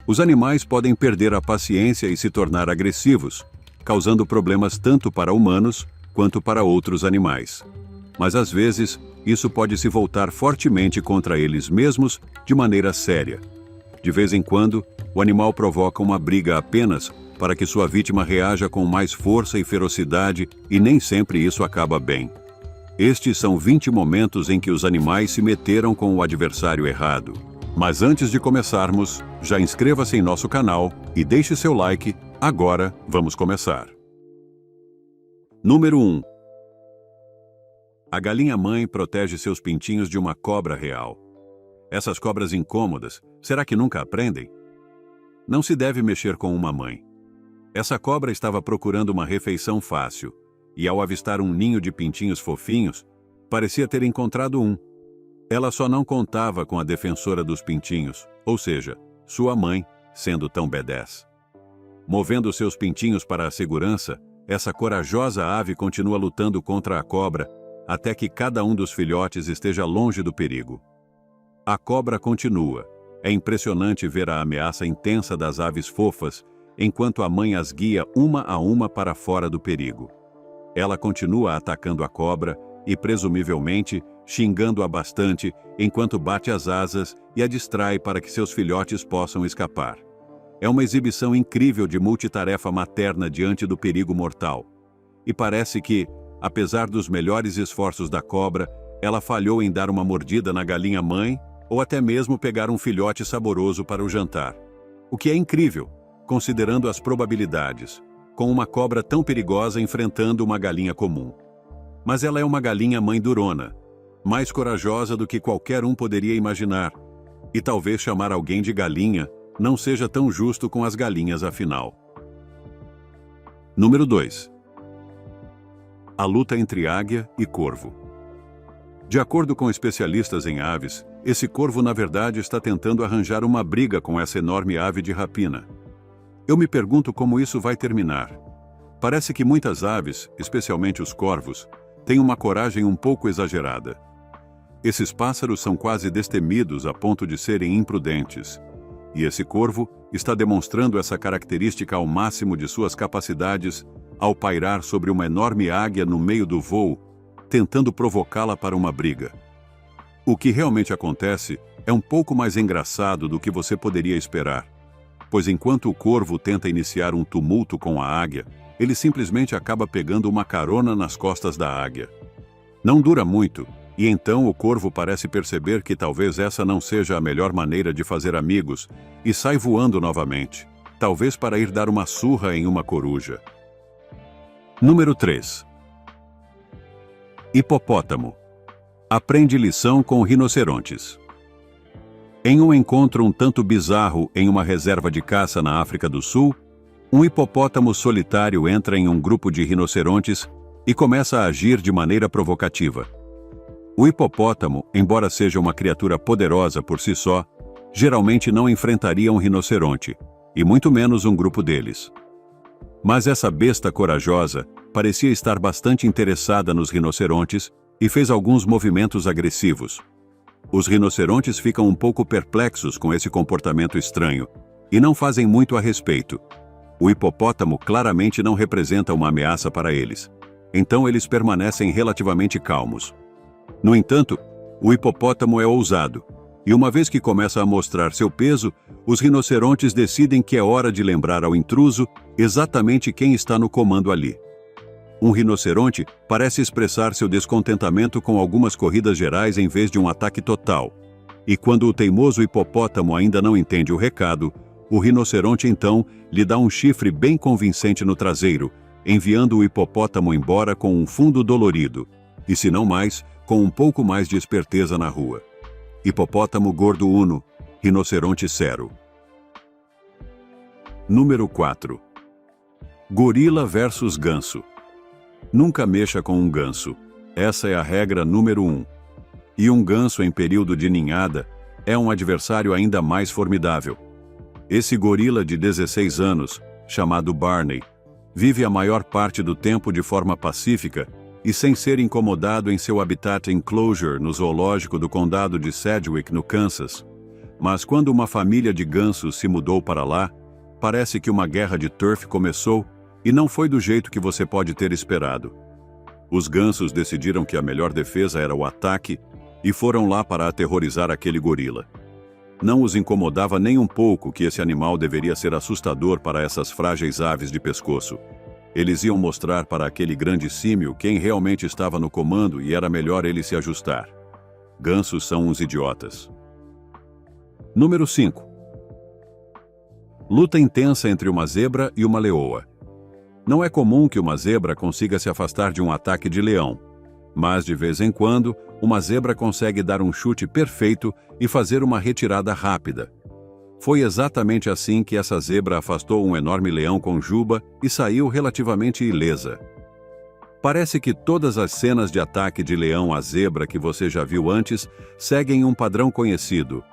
Os animais podem perder a paciência e se tornar agressivos, causando problemas tanto para humanos quanto para outros animais. Mas às vezes, isso pode se voltar fortemente contra eles mesmos de maneira séria. De vez em quando, o animal provoca uma briga apenas para que sua vítima reaja com mais força e ferocidade, e nem sempre isso acaba bem. Estes são 20 momentos em que os animais se meteram com o adversário errado. Mas antes de começarmos, já inscreva-se em nosso canal e deixe seu like. Agora, vamos começar. Número 1. A galinha-mãe protege seus pintinhos de uma cobra real. Essas cobras incômodas, será que nunca aprendem? Não se deve mexer com uma mãe. Essa cobra estava procurando uma refeição fácil, e ao avistar um ninho de pintinhos fofinhos, parecia ter encontrado um. Ela só não contava com a defensora dos pintinhos, ou seja, sua mãe, sendo tão B10. Movendo seus pintinhos para a segurança, essa corajosa ave continua lutando contra a cobra, até que cada um dos filhotes esteja longe do perigo. A cobra continua. É impressionante ver a ameaça intensa das aves fofas, enquanto a mãe as guia uma a uma para fora do perigo. Ela continua atacando a cobra e, presumivelmente, xingando-a bastante, enquanto bate as asas e a distrai para que seus filhotes possam escapar. É uma exibição incrível de multitarefa materna diante do perigo mortal. E parece que, apesar dos melhores esforços da cobra, ela falhou em dar uma mordida na galinha-mãe ou até mesmo pegar um filhote saboroso para o jantar. O que é incrível, considerando as probabilidades, com uma cobra tão perigosa enfrentando uma galinha comum. Mas ela é uma galinha-mãe durona, mais corajosa do que qualquer um poderia imaginar, e talvez chamar alguém de galinha não seja tão justo com as galinhas afinal. Número 2. A luta entre águia e corvo. De acordo com especialistas em aves, esse corvo na verdade está tentando arranjar uma briga com essa enorme ave de rapina. Eu me pergunto como isso vai terminar. Parece que muitas aves, especialmente os corvos, têm uma coragem um pouco exagerada. Esses pássaros são quase destemidos a ponto de serem imprudentes. E esse corvo está demonstrando essa característica ao máximo de suas capacidades ao pairar sobre uma enorme águia no meio do voo, tentando provocá-la para uma briga. O que realmente acontece é um pouco mais engraçado do que você poderia esperar, pois enquanto o corvo tenta iniciar um tumulto com a águia, ele simplesmente acaba pegando uma carona nas costas da águia. Não dura muito, e então o corvo parece perceber que talvez essa não seja a melhor maneira de fazer amigos, e sai voando novamente, talvez para ir dar uma surra em uma coruja. Número 3. Hipopótamo. Aprende lição com rinocerontes. Em um encontro um tanto bizarro em uma reserva de caça na África do Sul, um hipopótamo solitário entra em um grupo de rinocerontes e começa a agir de maneira provocativa. O hipopótamo, embora seja uma criatura poderosa por si só, geralmente não enfrentaria um rinoceronte, e muito menos um grupo deles. Mas essa besta corajosa parecia estar bastante interessada nos rinocerontes e fez alguns movimentos agressivos. Os rinocerontes ficam um pouco perplexos com esse comportamento estranho e não fazem muito a respeito. O hipopótamo claramente não representa uma ameaça para eles, então eles permanecem relativamente calmos. No entanto, o hipopótamo é ousado, e uma vez que começa a mostrar seu peso, os rinocerontes decidem que é hora de lembrar ao intruso exatamente quem está no comando ali. Um rinoceronte parece expressar seu descontentamento com algumas corridas gerais em vez de um ataque total. E quando o teimoso hipopótamo ainda não entende o recado, o rinoceronte então lhe dá um chifre bem convincente no traseiro, enviando o hipopótamo embora com um fundo dolorido, e se não mais, com um pouco mais de esperteza na rua. Hipopótamo gordo uno, rinoceronte zero. Número 4. Gorila versus ganso. Nunca mexa com um ganso. Essa é a regra número 1. E um ganso em período de ninhada é um adversário ainda mais formidável. Esse gorila de 16 anos, chamado Barney, vive a maior parte do tempo de forma pacífica e sem ser incomodado em seu habitat enclosure no zoológico do condado de Sedgwick, no Kansas. Mas quando uma família de gansos se mudou para lá, parece que uma guerra de turf começou e não foi do jeito que você pode ter esperado. Os gansos decidiram que a melhor defesa era o ataque e foram lá para aterrorizar aquele gorila. Não os incomodava nem um pouco que esse animal deveria ser assustador para essas frágeis aves de pescoço. Eles iam mostrar para aquele grande símio quem realmente estava no comando e era melhor ele se ajustar. Gansos são uns idiotas. Número 5. Luta intensa entre uma zebra e uma leoa. Não é comum que uma zebra consiga se afastar de um ataque de leão, mas de vez em quando, uma zebra consegue dar um chute perfeito e fazer uma retirada rápida. Foi exatamente assim que essa zebra afastou um enorme leão com juba e saiu relativamente ilesa. Parece que todas as cenas de ataque de leão à zebra que você já viu antes seguem um padrão conhecido.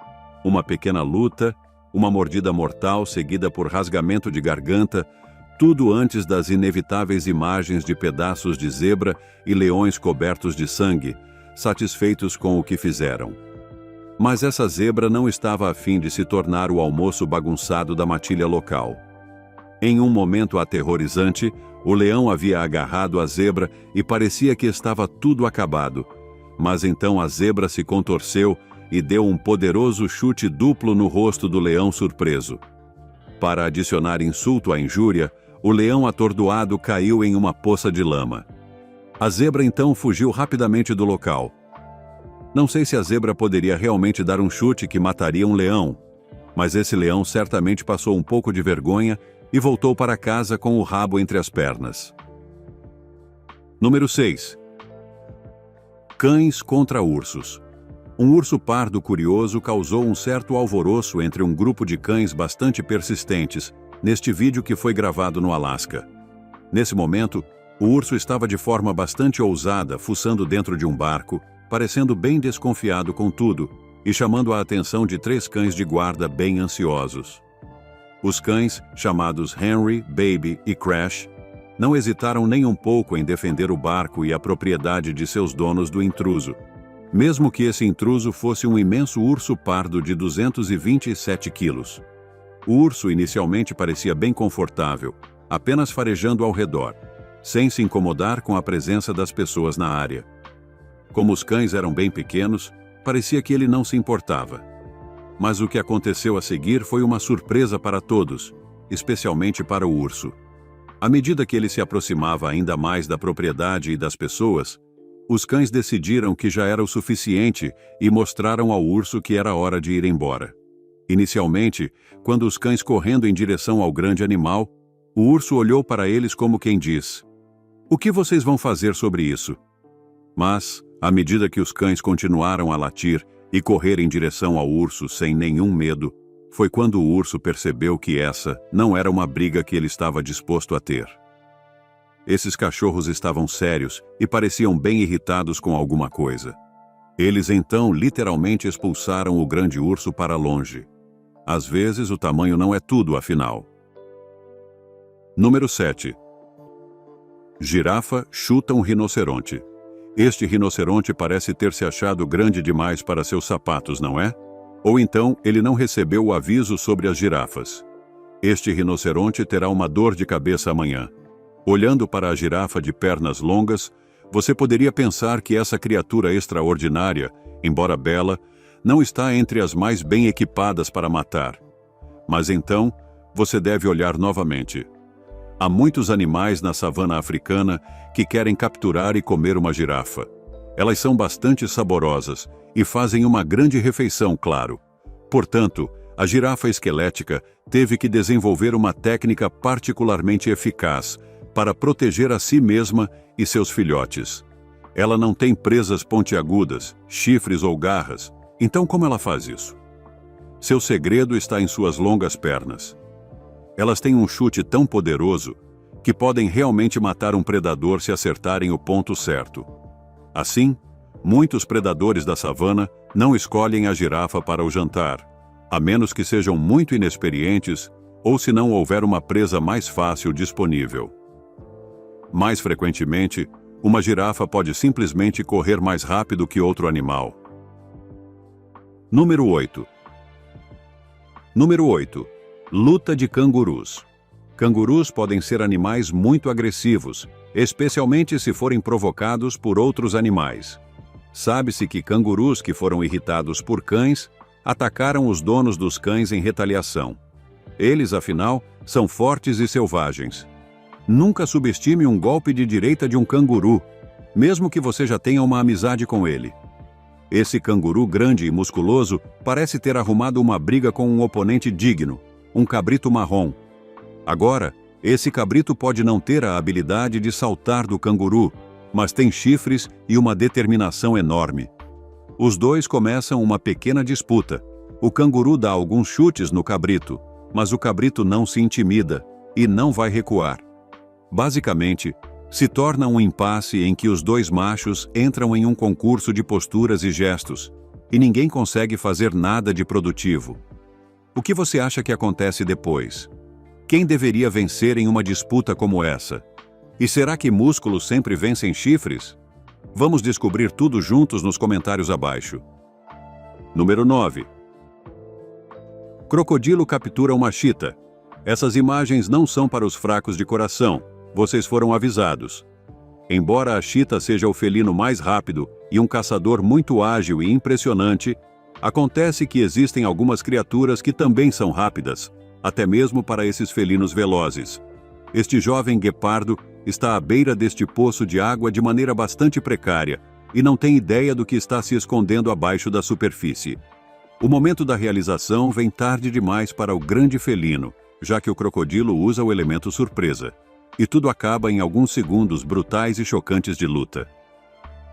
Uma pequena luta, uma mordida mortal seguida por rasgamento de garganta, tudo antes das inevitáveis imagens de pedaços de zebra e leões cobertos de sangue, satisfeitos com o que fizeram. Mas essa zebra não estava a fim de se tornar o almoço bagunçado da matilha local. Em um momento aterrorizante, o leão havia agarrado a zebra e parecia que estava tudo acabado. Mas então a zebra se contorceu e deu um poderoso chute duplo no rosto do leão surpreso. Para adicionar insulto à injúria, o leão atordoado caiu em uma poça de lama. A zebra então fugiu rapidamente do local. Não sei se a zebra poderia realmente dar um chute que mataria um leão, mas esse leão certamente passou um pouco de vergonha e voltou para casa com o rabo entre as pernas. Número 6. Cães contra ursos. Um urso pardo curioso causou um certo alvoroço entre um grupo de cães bastante persistentes, neste vídeo que foi gravado no Alasca. Nesse momento, o urso estava de forma bastante ousada, fuçando dentro de um barco, parecendo bem desconfiado com tudo, e chamando a atenção de 3 cães de guarda bem ansiosos. Os cães, chamados Henry, Baby e Crash, não hesitaram nem um pouco em defender o barco e a propriedade de seus donos do intruso, mesmo que esse intruso fosse um imenso urso pardo de 227 quilos. O urso inicialmente parecia bem confortável, apenas farejando ao redor, sem se incomodar com a presença das pessoas na área. Como os cães eram bem pequenos, parecia que ele não se importava. Mas o que aconteceu a seguir foi uma surpresa para todos, especialmente para o urso. À medida que ele se aproximava ainda mais da propriedade e das pessoas, os cães decidiram que já era o suficiente e mostraram ao urso que era hora de ir embora. Inicialmente, quando os cães correndo em direção ao grande animal, o urso olhou para eles como quem diz: "O que vocês vão fazer sobre isso?" Mas, à medida que os cães continuaram a latir e correr em direção ao urso sem nenhum medo, foi quando o urso percebeu que essa não era uma briga que ele estava disposto a ter. Esses cachorros estavam sérios e pareciam bem irritados com alguma coisa. Eles então literalmente expulsaram o grande urso para longe. Às vezes o tamanho não é tudo, afinal. Número 7. Girafa chuta um rinoceronte. Este rinoceronte parece ter se achado grande demais para seus sapatos, não é? Ou então ele não recebeu o aviso sobre as girafas. Este rinoceronte terá uma dor de cabeça amanhã. Olhando para a girafa de pernas longas, você poderia pensar que essa criatura extraordinária, embora bela, não está entre as mais bem equipadas para matar. Mas então, você deve olhar novamente. Há muitos animais na savana africana que querem capturar e comer uma girafa. Elas são bastante saborosas e fazem uma grande refeição, claro. Portanto, a girafa esquelética teve que desenvolver uma técnica particularmente eficaz para proteger a si mesma e seus filhotes. Ela não tem presas pontiagudas, chifres ou garras, então como ela faz isso? Seu segredo está em suas longas pernas. Elas têm um chute tão poderoso que podem realmente matar um predador se acertarem o ponto certo. Assim, muitos predadores da savana não escolhem a girafa para o jantar, a menos que sejam muito inexperientes ou se não houver uma presa mais fácil disponível. Mais frequentemente, uma girafa pode simplesmente correr mais rápido que outro animal. Número 8. Número 8. Luta de cangurus. Cangurus podem ser animais muito agressivos, especialmente se forem provocados por outros animais. Sabe-se que cangurus que foram irritados por cães atacaram os donos dos cães em retaliação. Eles, afinal, são fortes e selvagens. Nunca subestime um golpe de direita de um canguru, mesmo que você já tenha uma amizade com ele. Esse canguru grande e musculoso parece ter arrumado uma briga com um oponente digno, um cabrito marrom. Agora, esse cabrito pode não ter a habilidade de saltar do canguru, mas tem chifres e uma determinação enorme. Os dois começam uma pequena disputa. O canguru dá alguns chutes no cabrito, mas o cabrito não se intimida e não vai recuar. Basicamente, se torna um impasse em que os dois machos entram em um concurso de posturas e gestos, e ninguém consegue fazer nada de produtivo. O que você acha que acontece depois? Quem deveria vencer em uma disputa como essa? E será que músculos sempre vencem chifres? Vamos descobrir tudo juntos nos comentários abaixo. Número 9. Crocodilo captura uma chita. Essas imagens não são para os fracos de coração, vocês foram avisados. Embora a chita seja o felino mais rápido e um caçador muito ágil e impressionante, acontece que existem algumas criaturas que também são rápidas, até mesmo para esses felinos velozes. Este jovem guepardo está à beira deste poço de água de maneira bastante precária e não tem ideia do que está se escondendo abaixo da superfície. O momento da realização vem tarde demais para o grande felino, já que o crocodilo usa o elemento surpresa. E tudo acaba em alguns segundos brutais e chocantes de luta.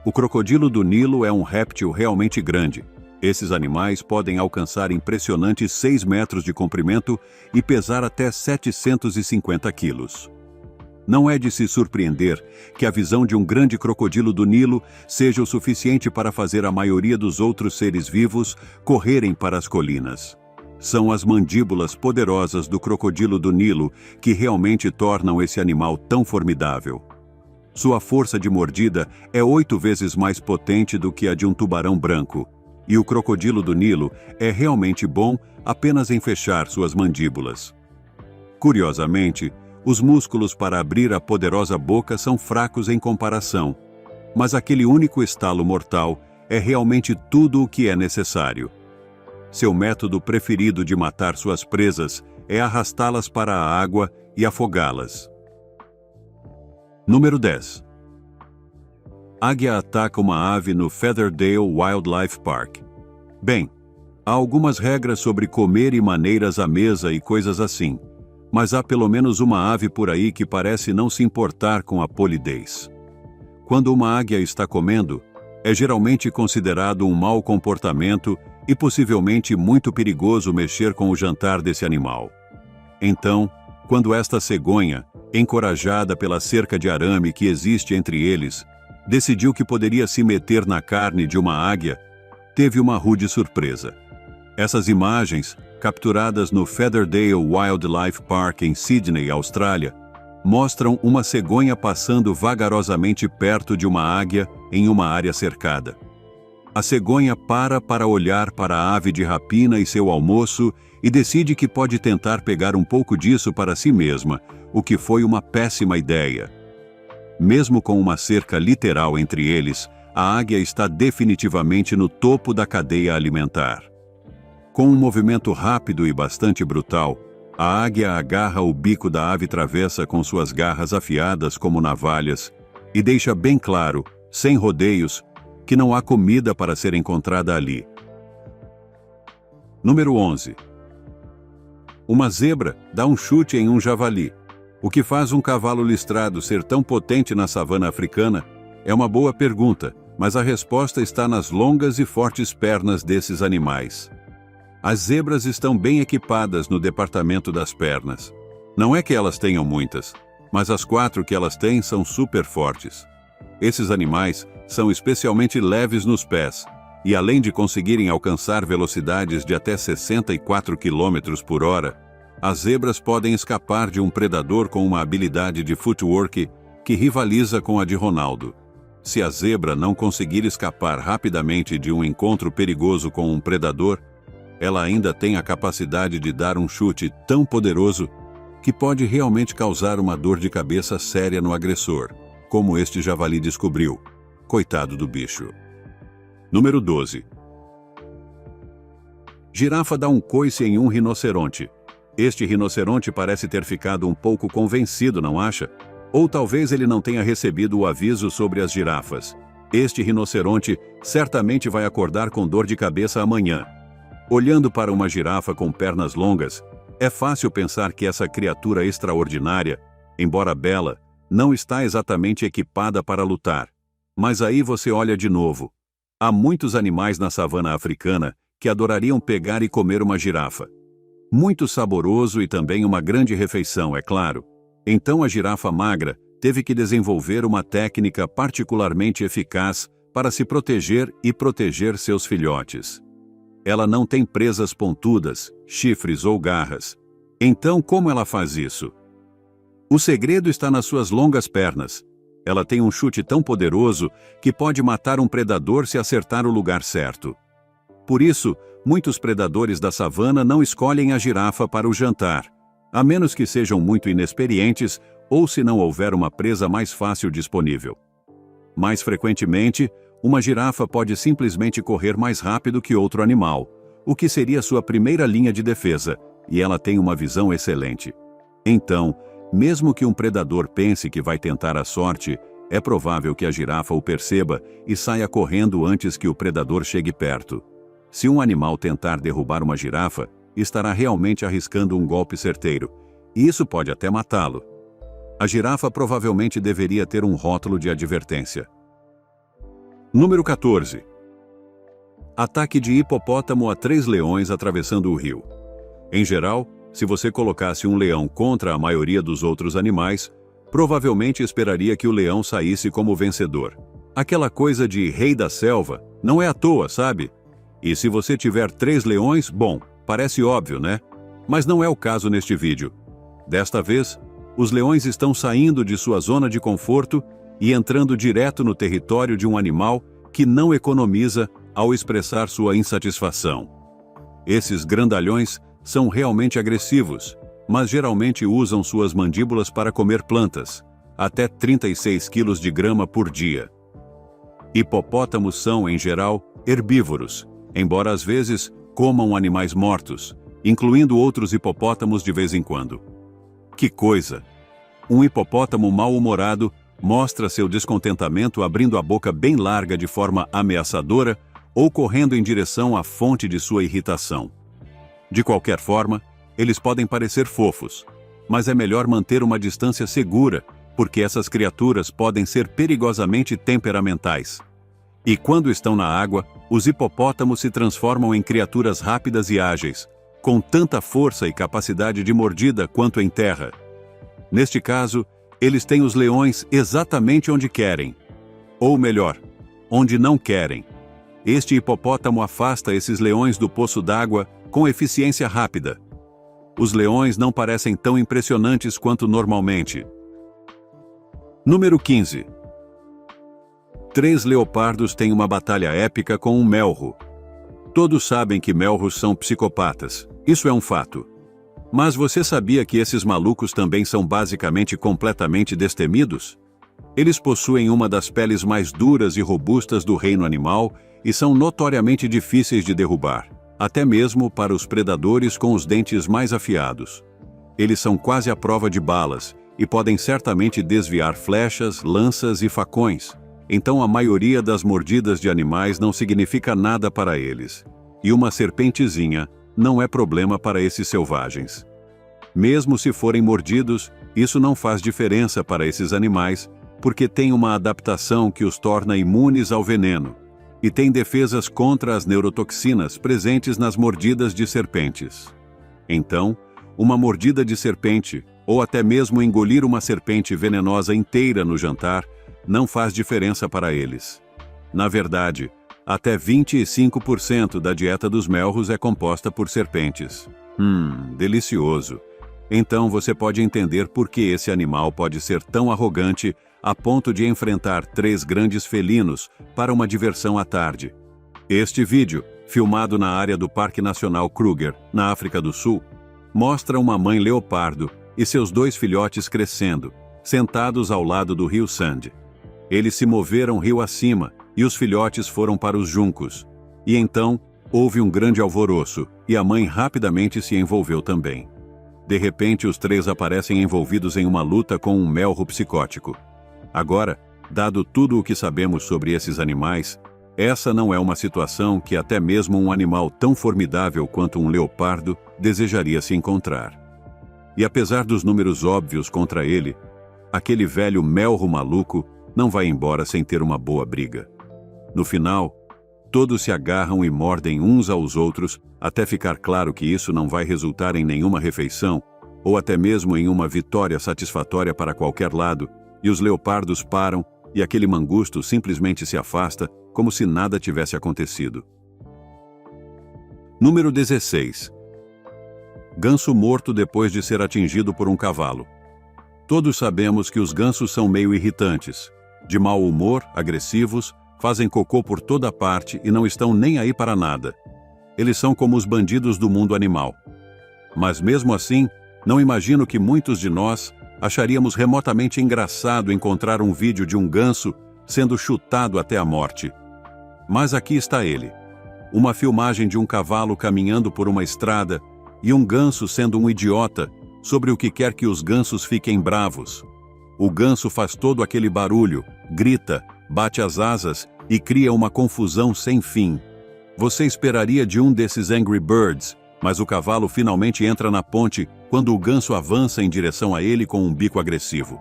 O crocodilo do Nilo é um réptil realmente grande. Esses animais podem alcançar impressionantes 6 metros de comprimento e pesar até 750 quilos. Não é de se surpreender que a visão de um grande crocodilo do Nilo seja o suficiente para fazer a maioria dos outros seres vivos correrem para as colinas. São as mandíbulas poderosas do crocodilo do Nilo que realmente tornam esse animal tão formidável. Sua força de mordida é 8 vezes mais potente do que a de um tubarão branco, e o crocodilo do Nilo é realmente bom apenas em fechar suas mandíbulas. Curiosamente, os músculos para abrir a poderosa boca são fracos em comparação, mas aquele único estalo mortal é realmente tudo o que é necessário. Seu método preferido de matar suas presas é arrastá-las para a água e afogá-las. Número 10. Águia ataca uma ave no Featherdale Wildlife Park. Bem, há algumas regras sobre comer e maneiras à mesa e coisas assim, mas há pelo menos uma ave por aí que parece não se importar com a polidez. Quando uma águia está comendo, é geralmente considerado um mau comportamento e possivelmente muito perigoso mexer com o jantar desse animal. Então, quando esta cegonha, encorajada pela cerca de arame que existe entre eles, decidiu que poderia se meter na carne de uma águia, teve uma rude surpresa. Essas imagens, capturadas no Featherdale Wildlife Park em Sydney, Austrália, mostram uma cegonha passando vagarosamente perto de uma águia em uma área cercada. A cegonha para olhar para a ave de rapina e seu almoço e decide que pode tentar pegar um pouco disso para si mesma, o que foi uma péssima ideia. Mesmo com uma cerca literal entre eles, a águia está definitivamente no topo da cadeia alimentar. Com um movimento rápido e bastante brutal, a águia agarra o bico da ave travessa com suas garras afiadas como navalhas e deixa bem claro, sem rodeios, que não há comida para ser encontrada ali. Número 11. Uma zebra dá um chute em um javali. O que faz um cavalo listrado ser tão potente na savana africana é uma boa pergunta, mas a resposta está nas longas e fortes pernas desses animais. As zebras estão bem equipadas no departamento das pernas. Não é que elas tenham muitas, mas as 4 que elas têm são super fortes. Esses animais são especialmente leves nos pés, e além de conseguirem alcançar velocidades de até 64 km por hora, as zebras podem escapar de um predador com uma habilidade de footwork que rivaliza com a de Ronaldo. Se a zebra não conseguir escapar rapidamente de um encontro perigoso com um predador, ela ainda tem a capacidade de dar um chute tão poderoso que pode realmente causar uma dor de cabeça séria no agressor, como este javali descobriu. Coitado do bicho. Número 12. Girafa dá um coice em um rinoceronte. Este rinoceronte parece ter ficado um pouco convencido, não acha? Ou talvez ele não tenha recebido o aviso sobre as girafas. Este rinoceronte certamente vai acordar com dor de cabeça amanhã. Olhando para uma girafa com pernas longas, é fácil pensar que essa criatura extraordinária, embora bela, não está exatamente equipada para lutar. Mas aí você olha de novo. Há muitos animais na savana africana que adorariam pegar e comer uma girafa. Muito saboroso e também uma grande refeição, é claro. Então a girafa magra teve que desenvolver uma técnica particularmente eficaz para se proteger e proteger seus filhotes. Ela não tem presas pontudas, chifres ou garras. Então, como ela faz isso? O segredo está nas suas longas pernas. Ela tem um chute tão poderoso que pode matar um predador se acertar o lugar certo. Por isso, muitos predadores da savana não escolhem a girafa para o jantar, a menos que sejam muito inexperientes ou se não houver uma presa mais fácil disponível. Mais frequentemente, uma girafa pode simplesmente correr mais rápido que outro animal, o que seria sua primeira linha de defesa, e ela tem uma visão excelente. Então, mesmo que um predador pense que vai tentar a sorte, é provável que a girafa o perceba e saia correndo antes que o predador chegue perto. Se um animal tentar derrubar uma girafa, estará realmente arriscando um golpe certeiro, e isso pode até matá-lo. A girafa provavelmente deveria ter um rótulo de advertência. Número 14. Ataque de hipopótamo a 3 leões atravessando o rio. Em geral, se você colocasse um leão contra a maioria dos outros animais, provavelmente esperaria que o leão saísse como vencedor. Aquela coisa de rei da selva não é à toa, sabe? E se você tiver 3 leões, bom, parece óbvio, né? Mas não é o caso neste vídeo. Desta vez, os leões estão saindo de sua zona de conforto e entrando direto no território de um animal que não economiza ao expressar sua insatisfação. Esses grandalhões são realmente agressivos, mas geralmente usam suas mandíbulas para comer plantas, até 36 quilos de grama por dia. Hipopótamos são, em geral, herbívoros, embora às vezes comam animais mortos, incluindo outros hipopótamos de vez em quando. Que coisa! Um hipopótamo mal-humorado mostra seu descontentamento abrindo a boca bem larga de forma ameaçadora ou correndo em direção à fonte de sua irritação. De qualquer forma, eles podem parecer fofos, mas é melhor manter uma distância segura, porque essas criaturas podem ser perigosamente temperamentais. E quando estão na água, os hipopótamos se transformam em criaturas rápidas e ágeis, com tanta força e capacidade de mordida quanto em terra. Neste caso, eles têm os leões exatamente onde querem. Ou melhor, onde não querem. Este hipopótamo afasta esses leões do poço d'água com eficiência rápida. Os leões não parecem tão impressionantes quanto normalmente. Número 15. 3 leopardos têm uma batalha épica com um melro. Todos sabem que melros são psicopatas. Isso é um fato. Mas você sabia que esses malucos também são basicamente completamente destemidos? Eles possuem uma das peles mais duras e robustas do reino animal e são notoriamente difíceis de derrubar, até mesmo para os predadores com os dentes mais afiados. Eles são quase à prova de balas e podem certamente desviar flechas, lanças e facões. Então a maioria das mordidas de animais não significa nada para eles. E uma serpentezinha não é problema para esses selvagens. Mesmo se forem mordidos, isso não faz diferença para esses animais, porque tem uma adaptação que os torna imunes ao veneno, e tem defesas contra as neurotoxinas presentes nas mordidas de serpentes. Então, uma mordida de serpente, ou até mesmo engolir uma serpente venenosa inteira no jantar, não faz diferença para eles. Na verdade, até 25% da dieta dos melros é composta por serpentes. Delicioso. Então você pode entender por que esse animal pode ser tão arrogante a ponto de enfrentar 3 grandes felinos para uma diversão à tarde. Este vídeo filmado na área do Parque Nacional Kruger, na África do Sul, mostra uma mãe leopardo e seus 2 filhotes crescendo, sentados ao lado do rio Sand. Eles se moveram rio acima e os filhotes foram para os juncos. E então, houve um grande alvoroço e a mãe rapidamente se envolveu também. De repente, os 3 aparecem envolvidos em uma luta com um melro psicótico. Agora, dado tudo o que sabemos sobre esses animais, essa não é uma situação que até mesmo um animal tão formidável quanto um leopardo desejaria se encontrar. E apesar dos números óbvios contra ele, aquele velho melro maluco não vai embora sem ter uma boa briga. No final, todos se agarram e mordem uns aos outros até ficar claro que isso não vai resultar em nenhuma refeição ou até mesmo em uma vitória satisfatória para qualquer lado, e os leopardos param e aquele mangusto simplesmente se afasta como se nada tivesse acontecido. Número 16. Ganso morto depois de ser atingido por um cavalo. Todos sabemos que os gansos são meio irritantes, de mau humor, agressivos, fazem cocô por toda parte e não estão nem aí para nada. Eles são como os bandidos do mundo animal. Mas mesmo assim, não imagino que muitos de nós acharíamos remotamente engraçado encontrar um vídeo de um ganso sendo chutado até a morte. Mas aqui está ele. Uma filmagem de um cavalo caminhando por uma estrada e um ganso sendo um idiota sobre o que quer que os gansos fiquem bravos. O ganso faz todo aquele barulho, grita, bate as asas e cria uma confusão sem fim. Você esperaria de um desses Angry Birds, mas o cavalo finalmente entra na ponte quando o ganso avança em direção a ele com um bico agressivo.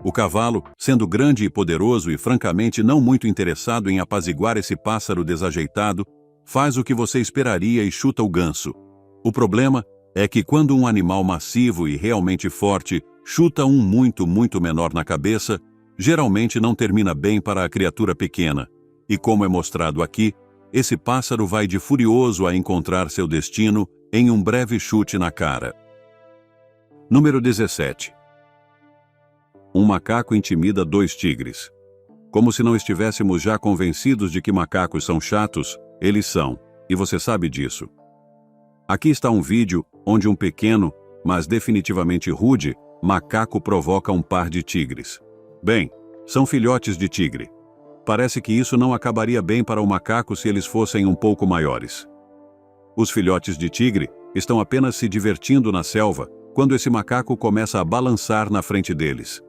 O cavalo, sendo grande e poderoso e francamente não muito interessado em apaziguar esse pássaro desajeitado, faz o que você esperaria e chuta o ganso. O problema é que quando um animal massivo e realmente forte chuta um muito menor na cabeça, geralmente não termina bem para a criatura pequena. E como é mostrado aqui, esse pássaro vai de furioso a encontrar seu destino em um breve chute na cara. Número 17. Um macaco intimida 2 tigres. Como se não estivéssemos já convencidos de que macacos são chatos, eles são, e você sabe disso. Aqui está um vídeo onde um pequeno, mas definitivamente rude, macaco provoca um par de tigres. Bem, são filhotes de tigre. Parece que isso não acabaria bem para o macaco se eles fossem um pouco maiores. Os filhotes de tigre estão apenas se divertindo na selva quando esse macaco começa a balançar na frente deles.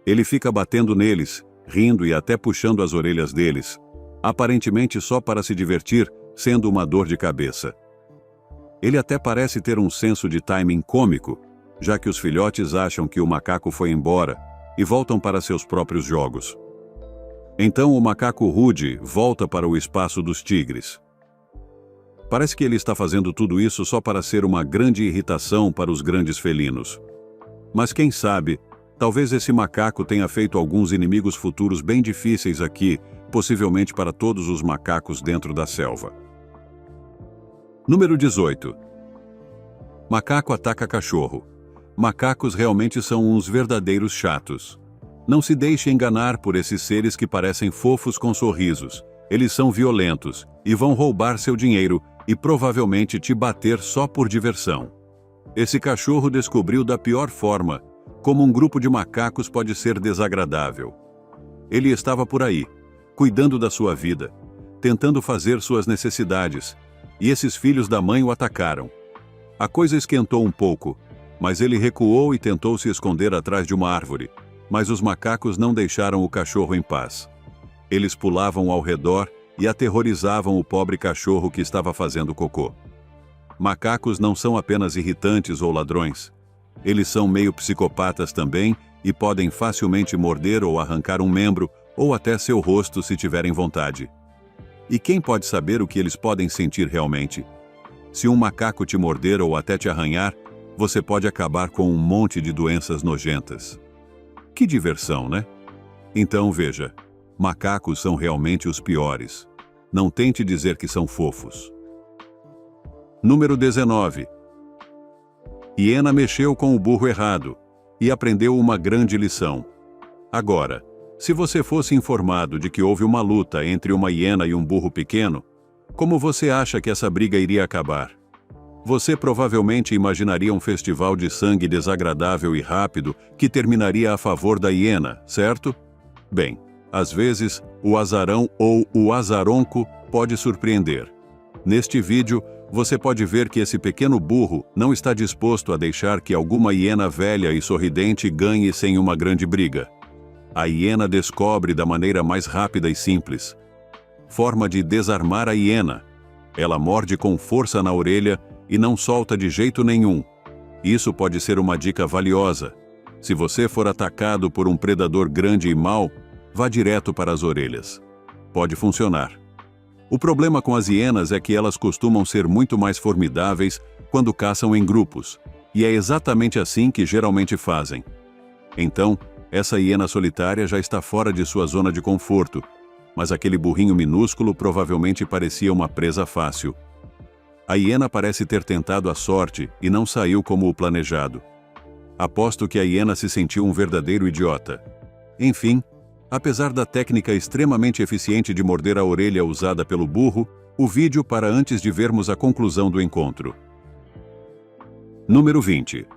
Ele fica batendo neles, rindo e até puxando as orelhas deles, aparentemente só para se divertir, sendo uma dor de cabeça. Ele até parece ter um senso de timing cômico, já que os filhotes acham que o macaco foi embora e voltam para seus próprios jogos. Então o macaco rude volta para o espaço dos tigres. Parece que ele está fazendo tudo isso só para ser uma grande irritação para os grandes felinos. Mas quem sabe, talvez esse macaco tenha feito alguns inimigos futuros bem difíceis aqui, possivelmente para todos os macacos dentro da selva. Número 18. Macaco ataca cachorro. Macacos realmente são uns verdadeiros chatos. Não se deixe enganar por esses seres que parecem fofos com sorrisos. Eles são violentos e vão roubar seu dinheiro e provavelmente te bater só por diversão. Esse cachorro descobriu da pior forma como um grupo de macacos pode ser desagradável. Ele estava por aí, cuidando da sua vida, tentando fazer suas necessidades, e esses filhos da mãe o atacaram. A coisa esquentou um pouco, mas ele recuou e tentou se esconder atrás de uma árvore, mas os macacos não deixaram o cachorro em paz. Eles pulavam ao redor e aterrorizavam o pobre cachorro que estava fazendo cocô. Macacos não são apenas irritantes ou ladrões. Eles são meio psicopatas também e podem facilmente morder ou arrancar um membro ou até seu rosto se tiverem vontade. E quem pode saber o que eles podem sentir realmente? Se um macaco te morder ou até te arranhar, você pode acabar com um monte de doenças nojentas. Que diversão, né? Então veja, macacos são realmente os piores. Não tente dizer que são fofos. Número 19. Hiena mexeu com o burro errado e aprendeu uma grande lição. Agora, se você fosse informado de que houve uma luta entre uma hiena e um burro pequeno, Como você acha que essa briga iria acabar? Você provavelmente imaginaria um festival de sangue desagradável e rápido que terminaria a favor da hiena, certo? Bem, às vezes, o azarão ou o azaronco pode surpreender. Neste vídeo, você pode ver que esse pequeno burro não está disposto a deixar que alguma hiena velha e sorridente ganhe sem uma grande briga. A hiena descobre da maneira mais rápida e simples. Forma de desarmar a hiena. Ela morde com força na orelha e não solta de jeito nenhum. Isso pode ser uma dica valiosa. Se você for atacado por um predador grande e mau, vá direto para as orelhas. Pode funcionar. O problema com as hienas é que elas costumam ser muito mais formidáveis quando caçam em grupos, e é exatamente assim que geralmente fazem. Então, essa hiena solitária já está fora de sua zona de conforto, mas aquele burrinho minúsculo provavelmente parecia uma presa fácil. A hiena parece ter tentado a sorte e não saiu como o planejado. Aposto que a hiena se sentiu um verdadeiro idiota. Enfim, apesar da técnica extremamente eficiente de morder a orelha usada pelo burro, o vídeo para antes de vermos a conclusão do encontro. Número 20.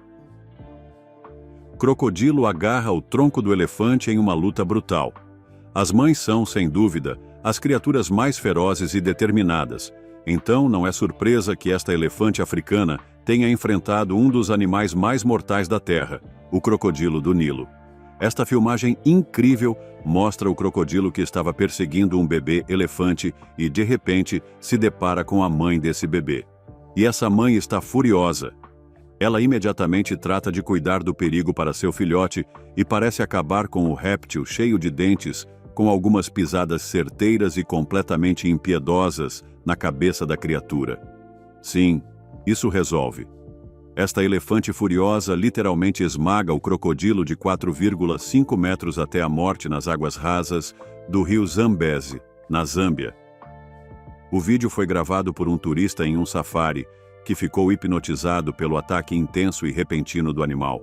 Crocodilo agarra o tronco do elefante em uma luta brutal. As mães são, sem dúvida, as criaturas mais ferozes e determinadas. Então não é surpresa que esta elefante africana tenha enfrentado um dos animais mais mortais da Terra, o crocodilo do Nilo. Esta filmagem incrível mostra o crocodilo que estava perseguindo um bebê elefante e, de repente, se depara com a mãe desse bebê. E essa mãe está furiosa. Ela imediatamente trata de cuidar do perigo para seu filhote e parece acabar com o réptil cheio de dentes, com algumas pisadas certeiras e completamente impiedosas na cabeça da criatura. Sim, isso resolve. Esta elefante furiosa literalmente esmaga o crocodilo de 4,5 metros até a morte nas águas rasas do rio Zambeze, na Zâmbia. O vídeo foi gravado por um turista em um safari que ficou hipnotizado pelo ataque intenso e repentino do animal.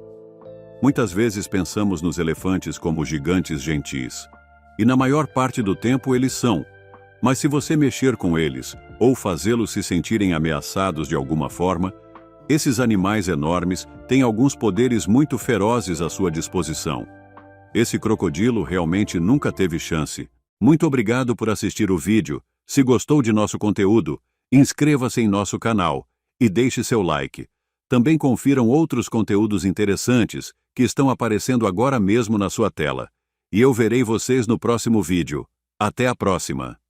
Muitas vezes pensamos nos elefantes como gigantes gentis. E na maior parte do tempo eles são. Mas se você mexer com eles, ou fazê-los se sentirem ameaçados de alguma forma, esses animais enormes têm alguns poderes muito ferozes à sua disposição. Esse crocodilo realmente nunca teve chance. Muito obrigado por assistir o vídeo. Se gostou de nosso conteúdo, inscreva-se em nosso canal e deixe seu like. Também confiram outros conteúdos interessantes que estão aparecendo agora mesmo na sua tela. E eu verei vocês no próximo vídeo. Até a próxima!